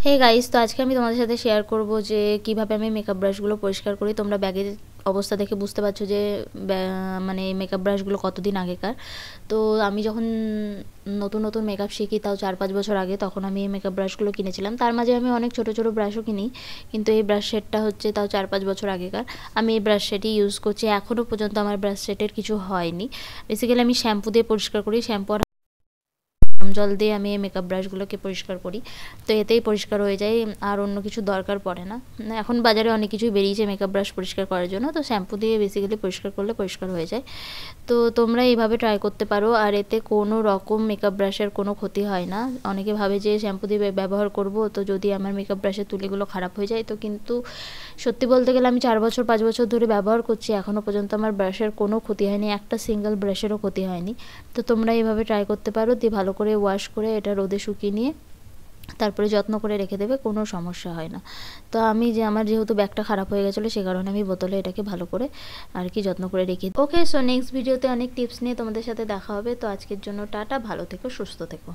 Hey guys, তো আজকে আমি তোমাদের সাথে শেয়ার করব যে কিভাবে আমি মেকআপ ব্রাশগুলো পরিষ্কার করি। তোমরা ব্যাগের অবস্থা দেখে বুঝতে পারছো যে মানে মেকআপ ব্রাশগুলো কতদিন আগেকার। তো আমি যখন নতুন নতুন মেকআপ শিখি, তাও 4-5 বছর আগে, তখন আমি এই মেকআপ ব্রাশগুলো কিনেছিলাম। তার মাঝে আমি অনেক ছোটো ছোটো ব্রাশও কিনি, কিন্তু এই ব্রাশ সেটটা হচ্ছে তাও 4-5 বছর আগেকার। আমি এই ব্রাশ সেটই ইউজ করছি, এখনও পর্যন্ত আমার ব্রাশ সেটের কিছু হয়নি। বেসিক্যালি আমি শ্যাম্পু দিয়ে পরিষ্কার করি, শ্যাম্পু আর জল দিয়ে আমি এই মেকআপ ব্রাশগুলোকে পরিষ্কার করি। তো এতেই পরিষ্কার হয়ে যায়, আর অন্য কিছু দরকার পড়ে না। এখন বাজারে অনেক কিছুই বেরিয়েছে মেকআপ ব্রাশ পরিষ্কার করার জন্য, তো শ্যাম্পু দিয়ে বেসিক্যালি পরিষ্কার করলে পরিষ্কার হয়ে যায়। তো তোমরা এইভাবে ট্রাই করতে পারো, আর এতে কোনো রকম মেকআপ ব্রাশের কোনো ক্ষতি হয় না। অনেকে ভাবে যে শ্যাম্পু দিয়ে ব্যবহার করব, তো যদি আমার মেকআপ ব্রাশের তুলিগুলো খারাপ হয়ে যায়, তো কিন্তু সত্যি বলতে গেলে আমি 4-5 বছর ধরে ব্যবহার করছি, এখনও পর্যন্ত আমার ব্রাশের কোনো ক্ষতি হয়নি, একটা সিঙ্গেল ব্রাশেরও ক্ষতি হয়নি। তো তোমরা এইভাবে ট্রাই করতে পারো, দিয়ে ভালো করে ওয়াশ করে এটা রোদে শুকিয়ে নিয়ে তারপরে যত্ন করে রেখে দেবে, কোনো সমস্যা হয় না। তো আমি আমার যেহেতু ব্যাগটা খারাপ হয়ে গেছিলো, সে কারণে আমি বোতলে এটাকে ভালো করে আর কি যত্ন করে রেখে। ওকে, সো নেক্সট ভিডিওতে অনেক টিপস নিয়ে তোমাদের সাথে দেখা হবে। তো আজকের জন্য টাটা, ভালো থেকো, সুস্থ থেকো।